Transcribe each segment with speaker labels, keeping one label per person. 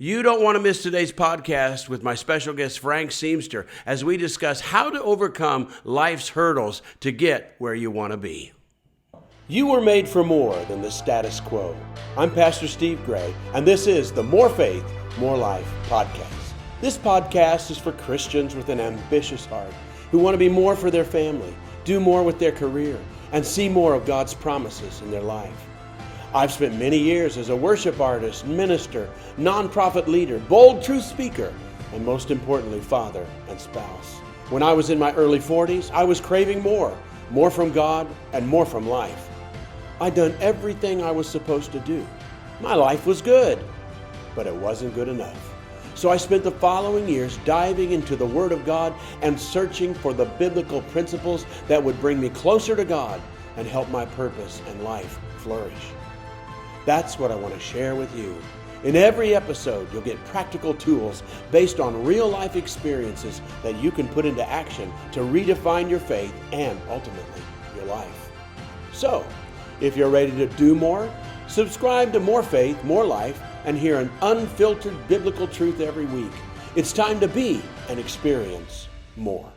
Speaker 1: You don't want to miss today's podcast with my special guest, Frank Seamster, as we discuss how to overcome life's hurdles to get where you want to be. You were made for more than the status quo. I'm Pastor Steve Gray, and this is the More Faith, More Life podcast. This podcast is for Christians with an ambitious heart who want to be more for their family, do more with their career, and see more of God's promises in their life. I've spent many years as a worship artist, minister, nonprofit leader, bold truth speaker, and most importantly, father and spouse. When I was in my early 40s, I was craving more from God and more from life. I'd done everything I was supposed to do. My life was good, but it wasn't good enough. So I spent the following years diving into the Word of God and searching for the biblical principles that would bring me closer to God and help my purpose and life flourish. That's what I want to share with you. In every episode, you'll get practical tools based on real-life experiences that you can put into action to redefine your faith and ultimately your life. So, if you're ready to do more, subscribe to More Faith, More Life, and hear an unfiltered biblical truth every week. It's time to be and experience more.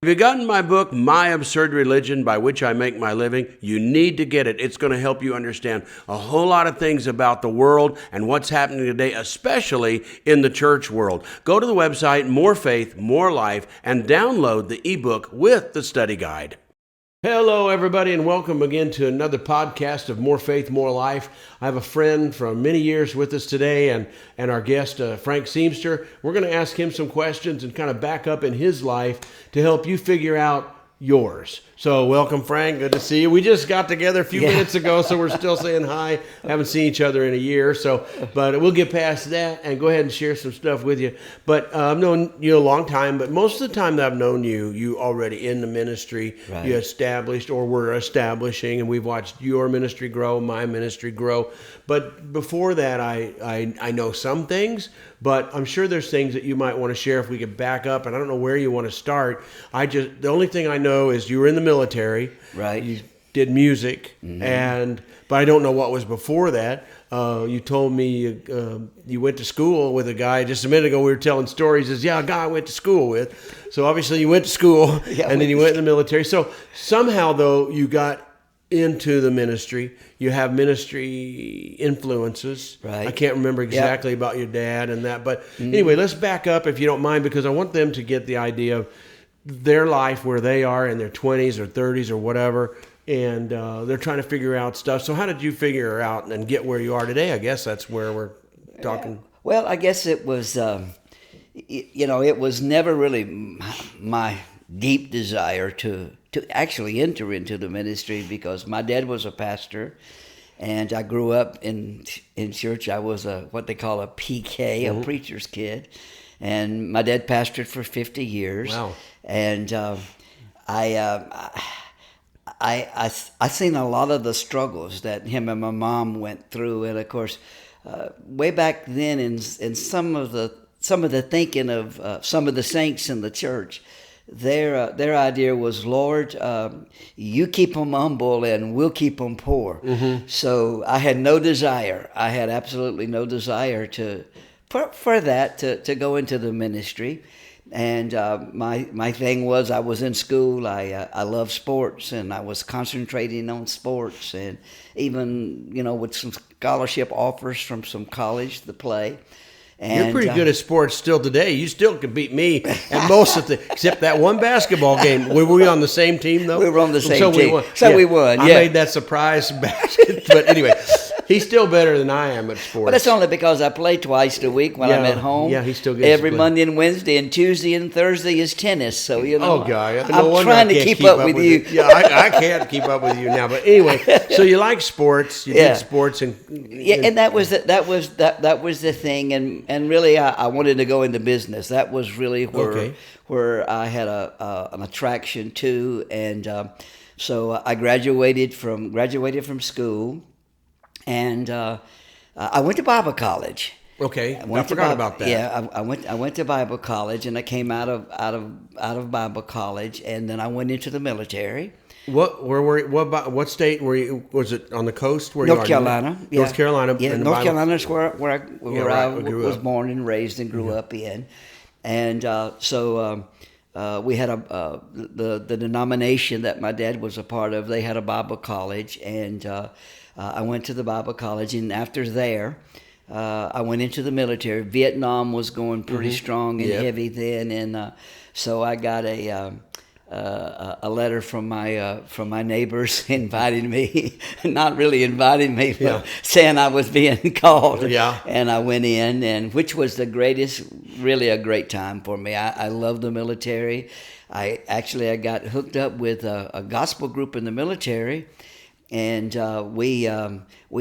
Speaker 1: If you've gotten my book, My Absurd Religion, By Which I Make My Living, you need to get it. It's going to help you understand a whole lot of things about the world and what's happening today, especially in the church world. Go to the website, More Faith, More Life, and download the ebook with the study guide. Hello, everybody, and welcome again to another podcast of More Faith, More Life. I have a friend from many years with us today, and our guest, Frank Seamster. We're going to ask him some questions and kind of back up in his life to help you figure out yours. So welcome, Frank. Good to see you. We just got together a few minutes ago, so we're still saying hi. Haven't seen each other in a year, but we'll get past that and go ahead and share some stuff with you. But I've known you a long time, but most of the time that I've known you already in the ministry. Right. You established or were establishing, and we've watched your ministry grow, my ministry grow. But before that, I know some things, but I'm sure there's things that you might want to share if we could back up, and I don't know where you want to start. The only thing I know is you were in the military. Right. You did music, but I don't know what was before that. You told me you went to school with a guy just a minute ago. We were telling stories. A guy I went to school with. So obviously you went to school, and then you went in the military. So somehow, though, you got into the ministry. You have ministry influences. Right. I can't remember exactly about your dad and that. But anyway, let's back up if you don't mind, because I want them to get the idea of their life where they are in their 20s or 30s or whatever, and they're trying to figure out stuff. So how did you figure out and get where you are today? I guess that's where we're talking.
Speaker 2: Well, I guess it was, it was never really my deep desire to actually enter into the ministry, because my dad was a pastor, and I grew up in church. I was what they call a PK, a preacher's kid. And my dad pastored for 50 years. Wow. And I seen a lot of the struggles that him and my mom went through. And of course, way back then, in some of the thinking of some of the saints in the church, their idea was, Lord, you keep them humble and we'll keep them poor. Mm-hmm. So I had no desire. I had absolutely no desire for that to go into the ministry. And my thing was, I was in school. I love sports, and I was concentrating on sports, and even with some scholarship offers from some college to play. And
Speaker 1: you're pretty good at sports still today. You still can beat me at most of except that one basketball game. Were we on the same team, though?
Speaker 2: We were on the same team. We won.
Speaker 1: I made that surprise basket. But anyway, he's still better than I am at sports.
Speaker 2: But that's only because I play twice a week when I'm at home.
Speaker 1: Yeah, he's still good.
Speaker 2: Every Monday and Wednesday, and Tuesday and Thursday is tennis. So,
Speaker 1: Oh, God.
Speaker 2: I'm trying to keep up with you.
Speaker 1: Yeah, I can't keep up with you now. But anyway, so you like sports. You did sports. And
Speaker 2: that was the thing. And really, I wanted to go into business. That was really where I had an attraction to. And so I graduated from school. And I went to Bible college.
Speaker 1: Okay, I forgot about that.
Speaker 2: Yeah, I went to Bible college, and I came out of Bible college, and then I went into the military.
Speaker 1: What state were you? Was it on the coast? Where
Speaker 2: North
Speaker 1: you are?
Speaker 2: Carolina. Yeah.
Speaker 1: North Carolina.
Speaker 2: Yeah,
Speaker 1: and the
Speaker 2: North
Speaker 1: Bible-
Speaker 2: Carolina is where I
Speaker 1: grew
Speaker 2: was
Speaker 1: up.
Speaker 2: born and raised and grew up in. And we had the denomination that my dad was a part of. They had a Bible college, and I went to the Bible college. And after there, I went into the military. Vietnam was going pretty strong and heavy then, and so I got a letter from my neighbors inviting me, not really inviting me, but saying I was being called.
Speaker 1: Yeah.
Speaker 2: And I went in, and which was really a great time for me. I love the military. I got hooked up with a gospel group in the military, and we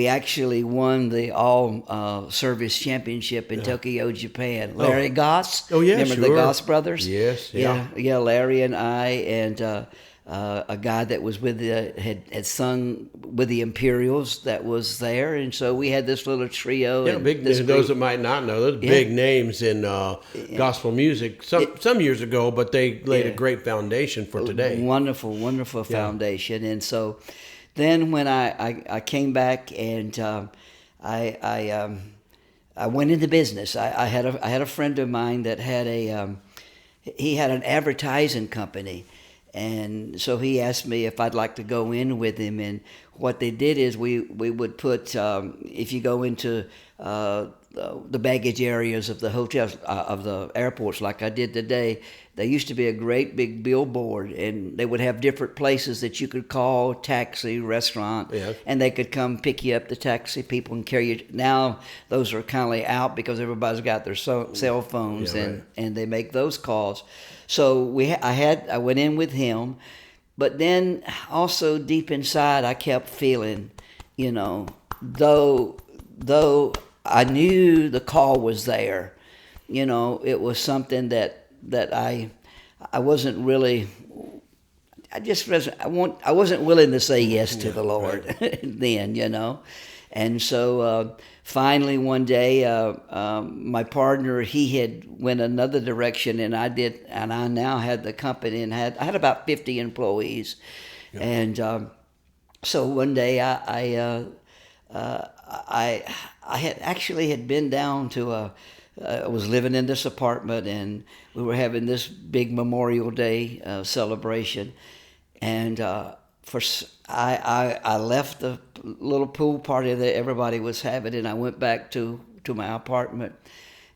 Speaker 2: actually won the all service championship in Tokyo, Japan. Larry Goss.
Speaker 1: Oh, yeah,
Speaker 2: remember the Goss brothers?
Speaker 1: Yes,
Speaker 2: yeah. Larry and I and a guy that was with had sung with the Imperials that was there, and so we had this little trio.
Speaker 1: Yeah,
Speaker 2: and
Speaker 1: big. Those that might not know, those big names in gospel music. Some years ago, but they laid a great foundation for today.
Speaker 2: Wonderful foundation, and so. Then when I came back and I went into business. I had a friend of mine that had he had an advertising company, and so he asked me if I'd like to go in with him. And what they did is we would put if you go into the baggage areas of the hotels of the airports like I did today. There used to be a great big billboard, and they would have different places that you could call, taxi, restaurant, and they could come pick you up, the taxi people, and carry you. Now those are kind of out because everybody's got their cell phones, and they make those calls. So I went in with him, but then also deep inside I kept feeling, though I knew the call was there, it was something that I wasn't really. I wasn't willing to say yes to the Lord then, and so finally one day my partner, he had went another direction, and I did, and I now had the company, and I had about 50 employees, and so one day I had been down to I was living in this apartment, and we were having this big Memorial Day celebration, and I left the little pool party that everybody was having, and I went back to my apartment,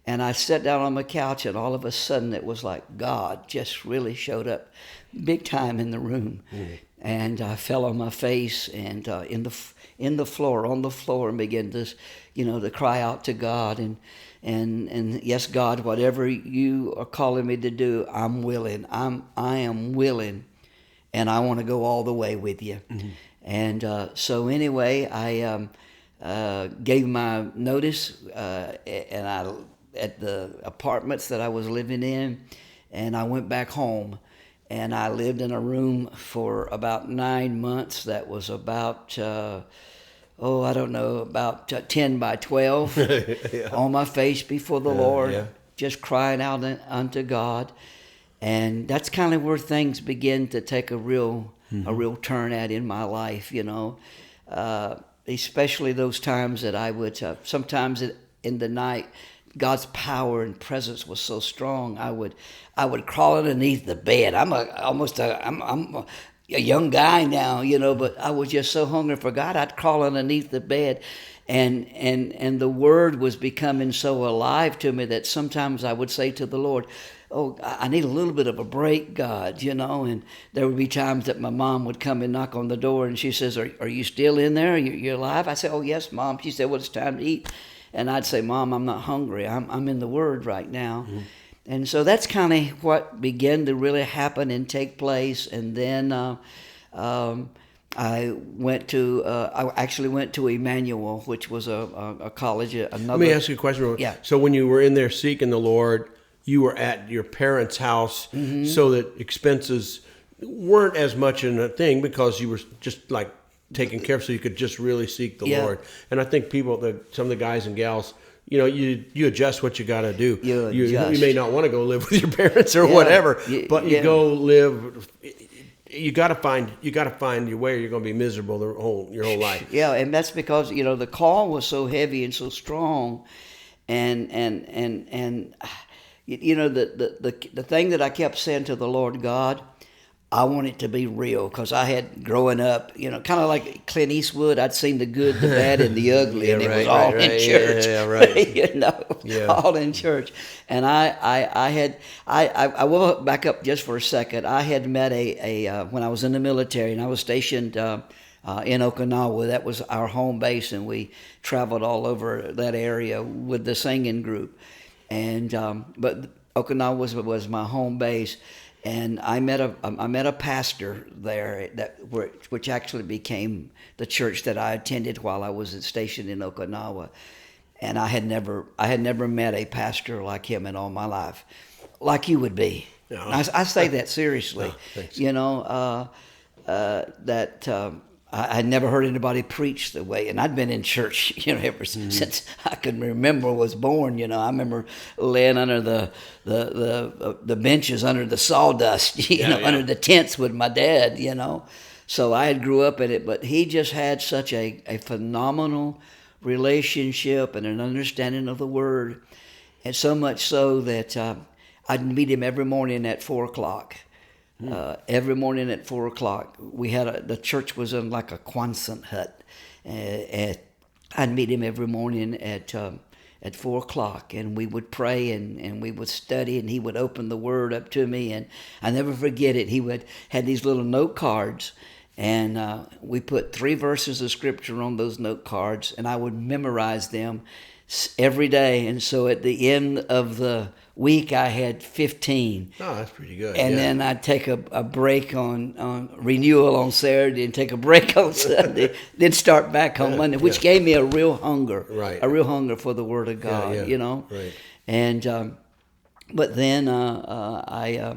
Speaker 2: and I sat down on my couch, and all of a sudden it was like God just really showed up big time in the room, and I fell on my face and on the floor, and began to to cry out to God and yes, God, whatever you are calling me to do, I'm willing. I am willing, and I want to go all the way with you. And so anyway, I gave my notice, and I at the apartments that I was living in, and I went back home, and I lived in a room for about 9 months. That was about. I don't know, about 10 by 12 on my face before the Lord, just crying out unto God. And that's kind of where things begin to take a real turn at in my life, especially those times that I would, sometimes in the night, God's power and presence was so strong, I would crawl underneath the bed. I'm a young guy now, but I was just so hungry for God. I'd crawl underneath the bed, and the Word was becoming so alive to me that sometimes I would say to the Lord, "Oh, I need a little bit of a break, God," And there would be times that my mom would come and knock on the door, and she says, "Are you still in there? You're alive?" I said, "Oh, yes, Mom." She said, "Well, it's time to eat," and I'd say, "Mom, I'm not hungry. I'm in the Word right now." And so that's kind of what began to really happen and take place. And then I actually went to Emmanuel, which was a college.
Speaker 1: Let me ask you a question.
Speaker 2: Yeah.
Speaker 1: So when you were in there seeking the Lord, you were at your parents' house, so that expenses weren't as much in a thing because you were just like taken care of, so you could just really seek the Lord. And I think some of the guys and gals, you adjust what you got to do. You may not want to go live with your parents or whatever, but you go live you got to find your way, or you're going to be miserable your whole life.
Speaker 2: Yeah, and that's because the call was so heavy and so strong, and the thing that I kept saying to the Lord God, I want it to be real, because I had growing up, kind of like Clint Eastwood. I'd seen the good, the bad, and the ugly, and it was all in church.
Speaker 1: Yeah, right.
Speaker 2: Yeah. All in church. And I will back up just for a second. I had met when I was in the military, and I was stationed in Okinawa. That was our home base, and we traveled all over that area with the singing group. And but Okinawa was my home base. And I met a pastor there which actually became the church that I attended while I was stationed in Okinawa. And I had never met a pastor like him in all my life, like you would be. No. I say that seriously.
Speaker 1: No,
Speaker 2: I had never heard anybody preach the way, and I'd been in church, ever since I could remember, was born. I remember laying under the benches under the sawdust, under the tents with my dad, So I had grew up in it, but he just had such a phenomenal relationship and an understanding of the Word, and so much so that I'd meet him every morning at 4:00. Every morning at 4:00, we had the church was in like a Quonset hut. I'd meet him every morning at 4:00, and we would pray and we would study, and he would open the Word up to me, and I never forget it. He had these little note cards, and we put 3 verses of Scripture on those note cards, and I would memorize them every day. And so at the end of the week, I had 15.
Speaker 1: Oh, that's pretty good.
Speaker 2: And then I'd take a break on renewal on Saturday, and take a break on Sunday, then start back on Monday, which gave me a real hunger,
Speaker 1: right?
Speaker 2: A real hunger for the Word of God,
Speaker 1: Right.
Speaker 2: And but then I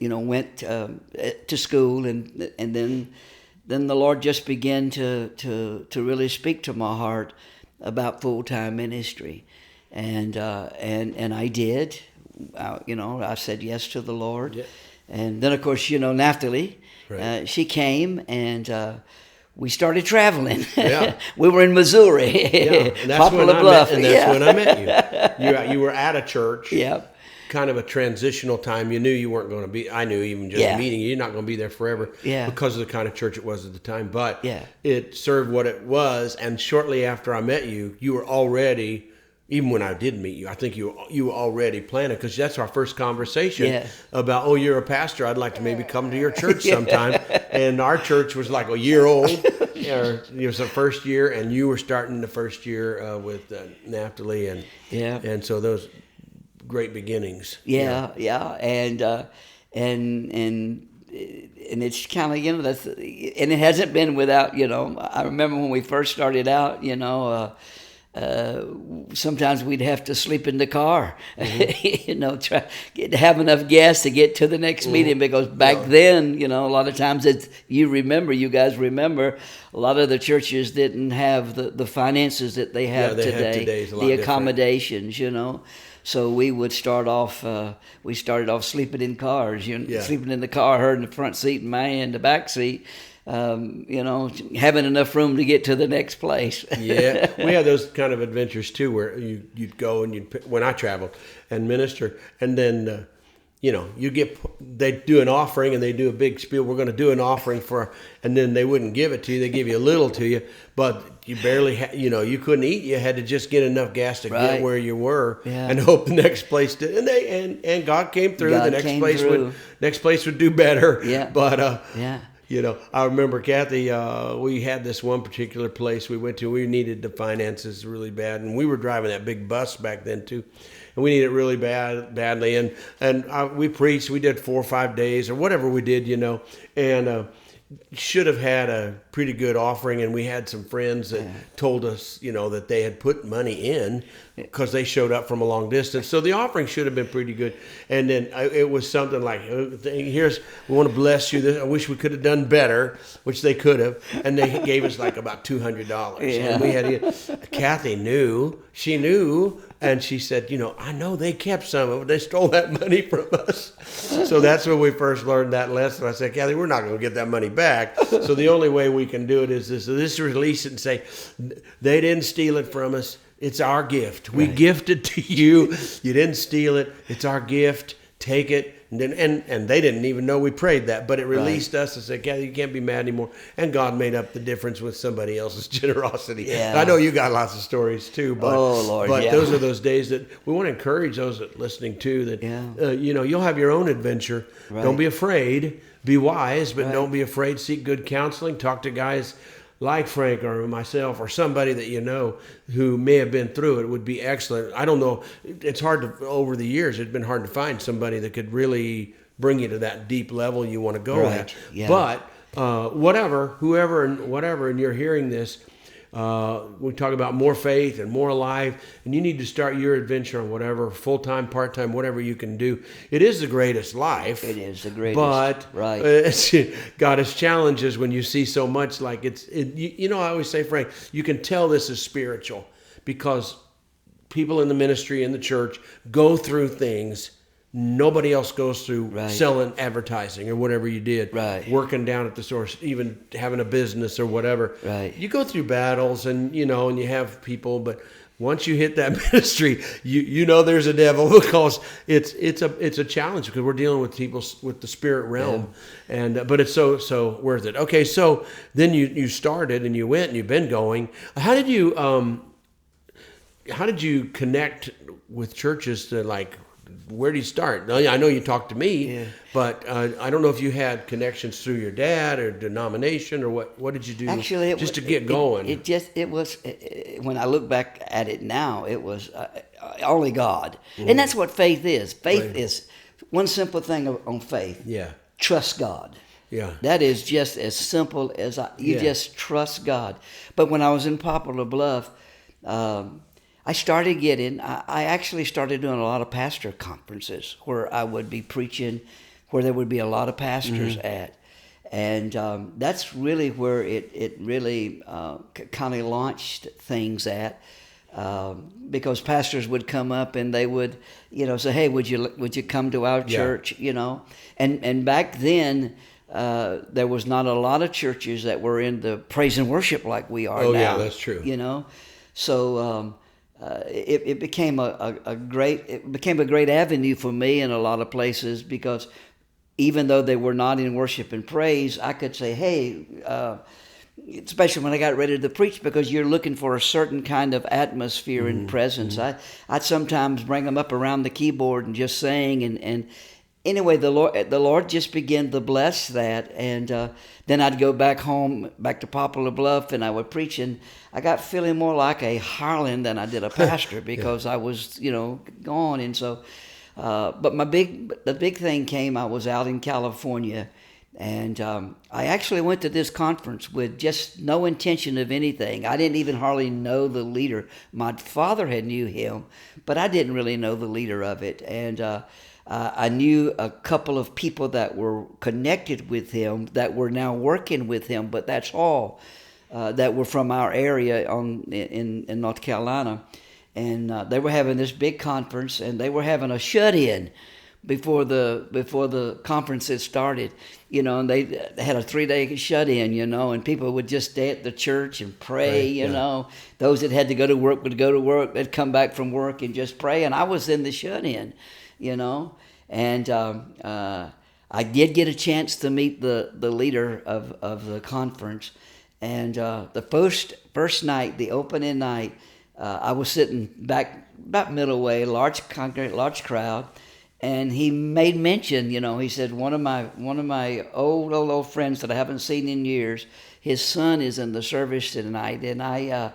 Speaker 2: went to school, and then the Lord just began to really speak to my heart about full-time ministry. And I did. I said yes to the Lord.
Speaker 1: Yeah.
Speaker 2: And then, of course, Naphtali,
Speaker 1: right.
Speaker 2: She came, and we started traveling.
Speaker 1: Yeah.
Speaker 2: We were in Missouri,
Speaker 1: and that's
Speaker 2: Poplar Bluff.
Speaker 1: And that's when I met you. You were at a church.
Speaker 2: Yeah.
Speaker 1: Kind of a transitional time. You knew you weren't going to be. I knew even just meeting you, you're not going to be there forever.
Speaker 2: Yeah.
Speaker 1: Because of the kind of church it was at the time. But
Speaker 2: yeah.
Speaker 1: It served what it was. And shortly after I met you, you were already. Even when I did meet you, I think you were already planning, because that's our first conversation about, you're a pastor. I'd like to maybe come to your church sometime. And our church was like a year old. It was the first year, and you were starting the first year with Naphtali, and so those great beginnings.
Speaker 2: Yeah. And it's kind of that's, and it hasn't been without I remember when we first started out, sometimes we'd have to sleep in the car, try to have enough gas to get to the next meeting, because back then, a lot of times you guys remember, a lot of the churches didn't have the finances that they have today, the accommodations, So we would start off. We started off sleeping in cars. Sleeping in the car, her in the front seat and my in the back seat. Having enough room to get to the next place.
Speaker 1: Yeah, we had those kind of adventures too, where you'd go and when I traveled and minister, and then they do an offering, and they do a big spiel. We're going to do an offering and then they wouldn't give it to you. They give you a little to you, but you barely, you couldn't eat. You had to just get enough gas to get where you were, and hope the next place did. And God came through. The next place would do better.
Speaker 2: Yeah,
Speaker 1: but I remember, Kathy, we had this one particular place we went to. We needed the finances really bad, and we were driving that big bus back then too, and we needed it really badly. And we preached. We did 4 or 5 days or whatever we did, and should have had pretty good offering, and we had some friends that told us, that they had put money in because they showed up from a long distance. So the offering should have been pretty good. And then it was something like, we want to bless you. I wish we could have done better, which they could have. And they gave us like about $200. And we had, Kathy knew, and she said, I know they kept some of it. They stole that money from us. So that's when we first learned that lesson. I said, Kathy, we're not going to get that money back. So the only way we can do it is this release it and say, they didn't steal it from us. It's our gift. We gifted to you. You didn't steal it. It's our gift. Take it. And they didn't even know we prayed that, but it released us and said, Kathy, you can't be mad anymore. And God made up the difference with somebody else's generosity. Yeah. I know you got lots of stories too, but, those are those days that we want to encourage those that listening too, that, you'll have your own adventure. Right. Don't be afraid. Be wise, but don't be afraid. Seek good counseling. Talk to guys like Frank or myself or somebody that who may have been through it would be excellent. I don't know. It's hard to, over the years, it's been hard to find somebody that could really bring you to that deep level you want to go at. Yeah. But whoever and you're hearing this, we talk about more faith and more alive, and you need to start your adventure on whatever, full-time, part-time, whatever you can do. It is the greatest life.
Speaker 2: It is the greatest.
Speaker 1: But God has challenges when you see so much like I always say, Frank, you can tell this is spiritual because people in the ministry, in the church, go through things nobody else goes through, selling advertising or whatever you did, working down at the source, even having a business or whatever. You go through battles and you have people, but once you hit that ministry, you know there's a devil because it's a challenge because we're dealing with people with the spirit realm, but it's so worth it. Okay, so then you started and you went and you've been going. How did you connect with churches to where did you start? I know you talked to me, but I don't know if you had connections through your dad or denomination or what did you do?
Speaker 2: Actually,
Speaker 1: to get going?
Speaker 2: It was when I look back at it now, it was only God, and that's what faith is. Faith is one simple thing on faith. Trust God. That is just as simple as you just trust God. But when I was in Poplar Bluff, I started I actually started doing a lot of pastor conferences where I would be preaching, where there would be a lot of pastors at. And that's really where it really kind of launched things at. Because pastors would come up and they would, say, hey, would you come to our church, And back then, there was not a lot of churches that were in the praise and worship like we are now.
Speaker 1: Oh, yeah, that's true.
Speaker 2: So it became a great avenue for me in a lot of places because even though they were not in worship and praise, I could say, hey, especially when I got ready to preach, because you're looking for a certain kind of atmosphere and presence. I'd sometimes bring them up around the keyboard and just sing and anyway, the Lord just began to bless that, and then I'd go back home, back to Poplar Bluff, and I would preach, and I got feeling more like a hireling than I did a pastor because I was, gone, and so. But the big thing came. I was out in California, and I actually went to this conference with just no intention of anything. I didn't even hardly know the leader. My father had knew him, but I didn't really know the leader of it, and. I knew a couple of people that were connected with him that were now working with him, but that's all that were from our area in North Carolina. And they were having this big conference, and they were having a shut-in before the conference had started, and they had a 3-day shut-in, and people would just stay at the church and pray, Those that had to go to work would go to work. They'd come back from work and just pray, and I was in the shut-in. And I did get a chance to meet the leader of the conference, and the first night, the opening night, I was sitting back about middle way, large crowd, and he made mention. He said one of my old friends that I haven't seen in years, his son is in the service tonight, and I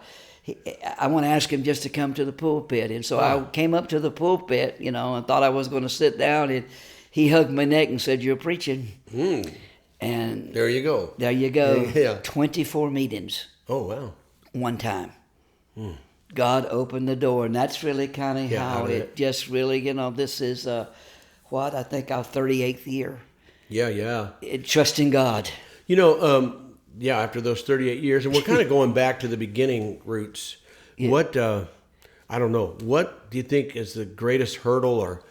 Speaker 2: want to ask him just to come to the pulpit. And so I came up to the pulpit, and thought I was going to sit down. And he hugged my neck and said, "You're preaching." And
Speaker 1: There you go.
Speaker 2: there you go.
Speaker 1: Yeah.
Speaker 2: 24 meetings
Speaker 1: Oh, wow.
Speaker 2: one time. God opened the door, and that's really kind of
Speaker 1: Yeah,
Speaker 2: how
Speaker 1: out of
Speaker 2: it just really, this is I think our 38th year.
Speaker 1: Yeah.
Speaker 2: Trusting God.
Speaker 1: After those 38 years, and we're kind of going back to the beginning roots.
Speaker 2: Yeah.
Speaker 1: I don't know, what do you think is the greatest hurdle or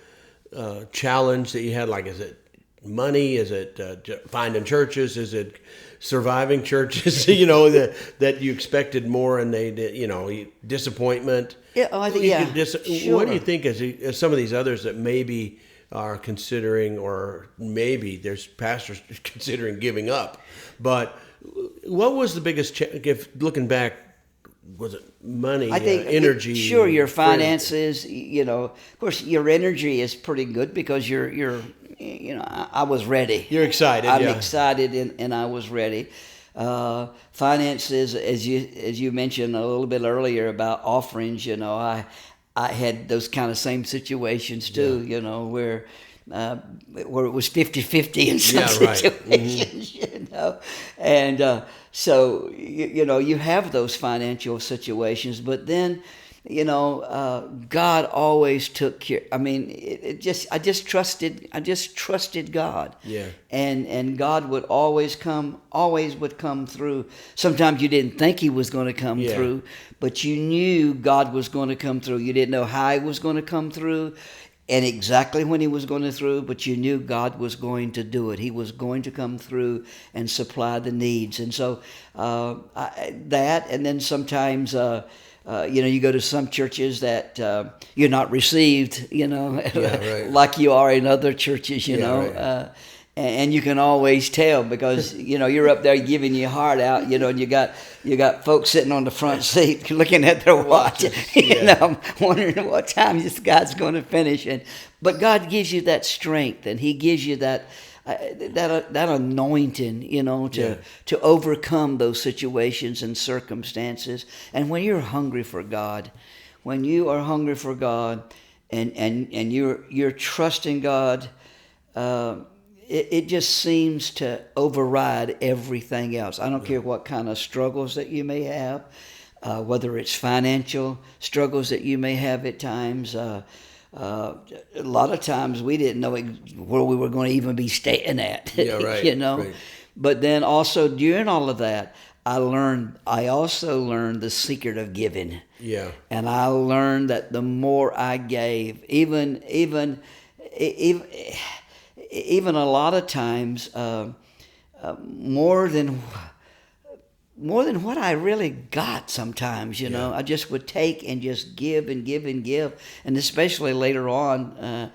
Speaker 1: challenge that you had? Like, is it money? Is it finding churches? Is it surviving churches? That you expected more and they did. Disappointment.
Speaker 2: Yeah, I think sure.
Speaker 1: What do you think as some of these others that maybe are considering, or maybe there's pastors considering giving up? But what was the biggest if looking back? Was it money,
Speaker 2: I think
Speaker 1: energy?
Speaker 2: Sure, your finances. Of course, your energy is pretty good because you're. I was ready.
Speaker 1: You're excited.
Speaker 2: I'm excited, and I was ready. Finances, as you mentioned a little bit earlier about offerings. I had those kind of same situations too. Where it was 50-50 in some situations.
Speaker 1: Mm-hmm.
Speaker 2: And so you have those financial situations, but then God always took care. I mean, I just trusted God.
Speaker 1: Yeah.
Speaker 2: And God would always would come through. Sometimes you didn't think He was going to come through, but you knew God was going to come through. You didn't know how He was going to come through and exactly when He was going through, but you knew God was going to do it. He was going to come through and supply the needs. And so that, and then sometimes you go to some churches that you're not received, like you are in other churches,
Speaker 1: Right.
Speaker 2: And you can always tell because you're up there giving your heart out, and you got folks sitting on the front seat looking at their watch, wondering what time this guy's going to finish. But God gives you that strength, and He gives you that anointing, to overcome those situations and circumstances. And when you're hungry for God, and you're trusting God, it just seems to override everything else. I don't care what kind of struggles that you may have, whether it's financial struggles that you may have at times. A lot of times we didn't know where we were going to even be staying at,
Speaker 1: Right.
Speaker 2: But then also during all of that, I also learned the secret of giving.
Speaker 1: Yeah.
Speaker 2: And I learned that the more I gave, even a lot of times, more than what I really got sometimes, I just would take and just give and give and give. And especially later on,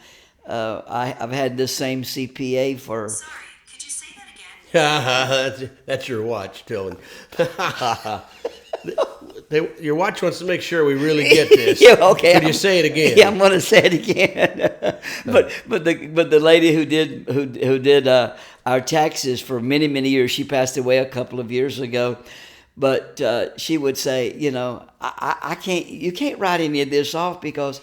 Speaker 2: I've had this same CPA for...
Speaker 3: Sorry, could you say that again?
Speaker 1: That's your watch, Dylan. Your watch wants to make sure we really get this.
Speaker 2: Yeah, okay.
Speaker 1: Could you say it again?
Speaker 2: Yeah, I'm going to say it again. but the lady who did our taxes for many, many years, she passed away a couple of years ago. But she would say, I can't. You can't write any of this off because,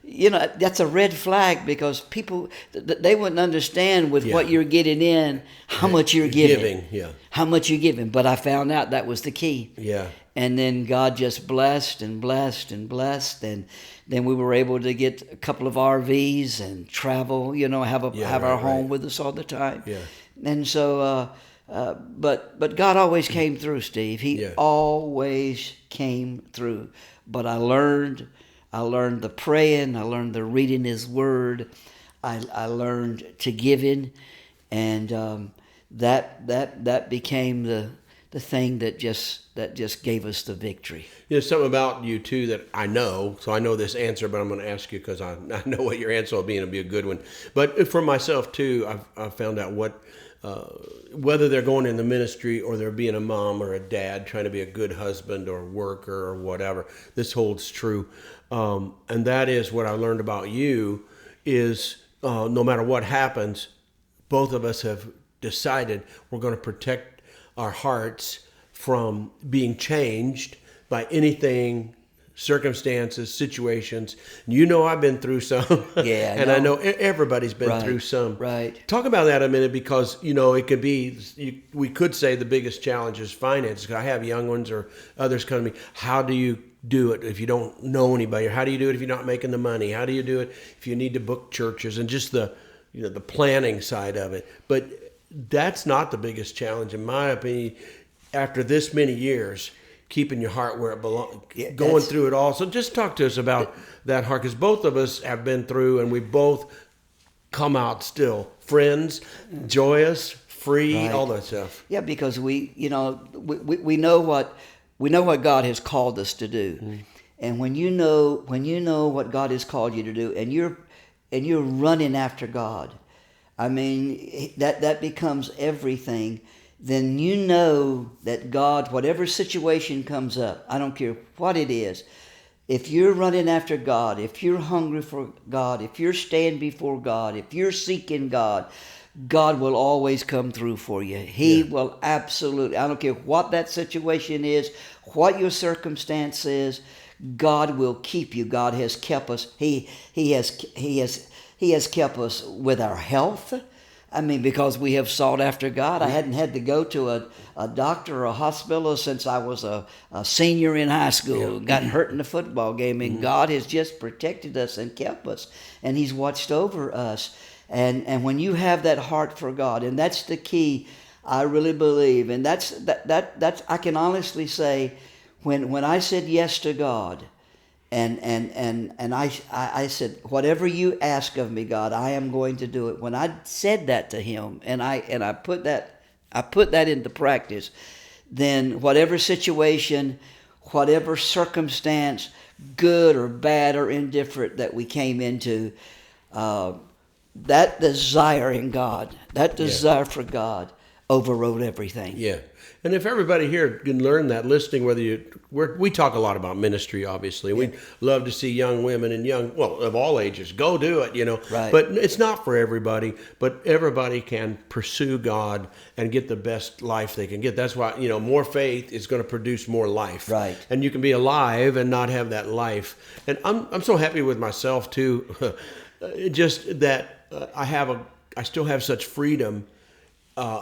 Speaker 2: that's a red flag because people they wouldn't understand with what you're getting in how much you're giving. How much you're giving. But I found out that was the key.
Speaker 1: Yeah.
Speaker 2: And then God just blessed and blessed and blessed, and then we were able to get a couple of RVs and travel. Have our home with us all the time.
Speaker 1: Yeah.
Speaker 2: And so, but God always came through, Steve. He always came through. But I learned the praying. I learned the reading His Word. I learned to give in, and that became the thing that just gave us the victory.
Speaker 1: There's something about you too that I know, so I know this answer, but I'm going to ask you because I know what your answer will be, and it'll be a good one. But for myself too, I've found out whether they're going in the ministry or they're being a mom or a dad, trying to be a good husband or worker or whatever. This holds true, and that is what I learned about you is no matter what happens, both of us have decided we're going to protect our hearts from being changed by anything circumstances, situations. You know, I've been through some,
Speaker 2: Yeah,
Speaker 1: and I know everybody's been through some.
Speaker 2: Right.
Speaker 1: Talk about that a minute, because you know it could be. We could say the biggest challenge is finances. I have young ones or others come to me. How do you do it if you don't know anybody? Or how do you do it if you're not making the money? How do you do it if you need to book churches and just the planning side of it? But that's not the biggest challenge, in my opinion. After this many years, keeping your heart where it belongs, going through it all. So just talk to us about that heart, because both of us have been through, and we both come out still friends, joyous, free, all that stuff.
Speaker 2: Yeah, because we know what God has called us to do, and when you know what God has called you to do, and you're running after God, I mean that becomes everything. Then you know that God, whatever situation comes up, I don't care what it is, if you're running after God, if you're hungry for God, if you're standing before God, if you're seeking God, God will always come through for you. He will absolutely, I don't care what that situation is, what your circumstance is, God will keep you. God has kept us. He has kept us with our health. I mean, because we have sought after God. I hadn't had to go to a doctor or a hospital since I was a senior in high school. Gotten hurt in the football game, and God has just protected us and kept us, and He's watched over us. And when you have that heart for God, and that's the key, I really believe, and that's I can honestly say, when I said yes to God, and I said, whatever you ask of me, God, I am going to do it. When I said that to Him, and I put that into practice, then whatever situation, whatever circumstance, good or bad or indifferent that we came into, that desire in God, that desire for God overrode everything.
Speaker 1: Yeah. And if everybody here can learn that, listening, we talk a lot about ministry, obviously. We love to see young women and of all ages, go do it,
Speaker 2: Right.
Speaker 1: But it's not for everybody, but everybody can pursue God and get the best life they can get. That's why, more faith is going to produce more life.
Speaker 2: Right.
Speaker 1: And you can be alive and not have that life. And I'm so happy with myself too. Just that I still have such freedom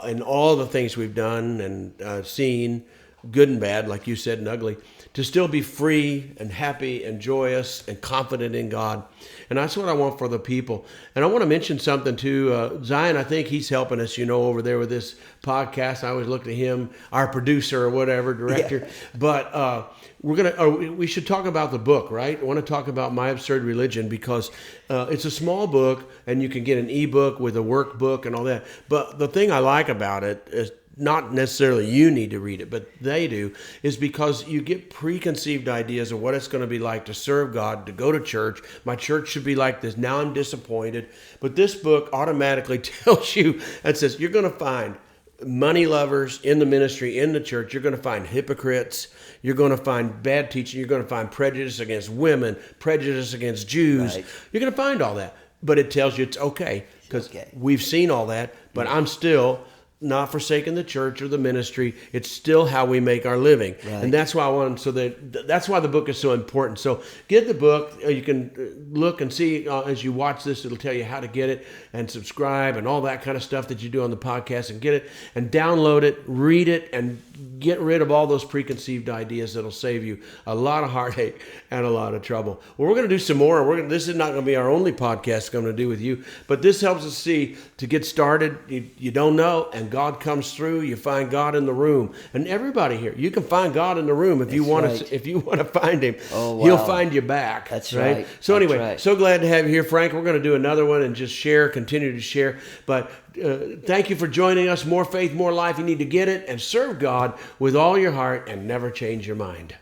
Speaker 1: in all the things we've done and seen, good and bad, like you said, and ugly, to still be free and happy and joyous and confident in God. And that's what I want for the people. And I want to mention something too. Zion, I think he's helping us, over there with this podcast. I always look to him, our producer or whatever, director. Yeah. But we should talk about the book, right? I want to talk about My Absurd Religion, because it's a small book, and you can get an ebook with a workbook and all that. But the thing I like about it is not necessarily you need to read it, but they do, is because you get preconceived ideas of what it's going to be like to serve God, to go to church. My church should be like this. Now I'm disappointed. But this book automatically tells you and says you're going to find money lovers in the ministry, in the church. You're going to find hypocrites. You're going to find bad teaching. You're going to find prejudice against women, prejudice against Jews.
Speaker 2: Right.
Speaker 1: You're going to find all that. But it tells you it's okay, because we've seen all that. But I'm still not forsaking the church or the ministry. It's still how we make our living. Right. And that's why that's why the book is so important. So get the book. You can look and see as you watch this, it'll tell you how to get it and subscribe and all that kind of stuff that you do on the podcast, and get it and download it, read it, and get rid of all those preconceived ideas that'll save you a lot of heartache and a lot of trouble. Well, we're going to do some more. This is not going to be our only podcast I'm going to do with you, but this helps us see to get started. You don't know, and God comes through. You find God in the room, and everybody here, you can find God in the room if you want to. If you want to find Him, He'll find you back.
Speaker 2: That's right.
Speaker 1: So anyway, so glad to have you here, Frank. We're going to do another one and just continue to share. But thank you for joining us. More faith, more life. You need to get it and serve God with all your heart and never change your mind.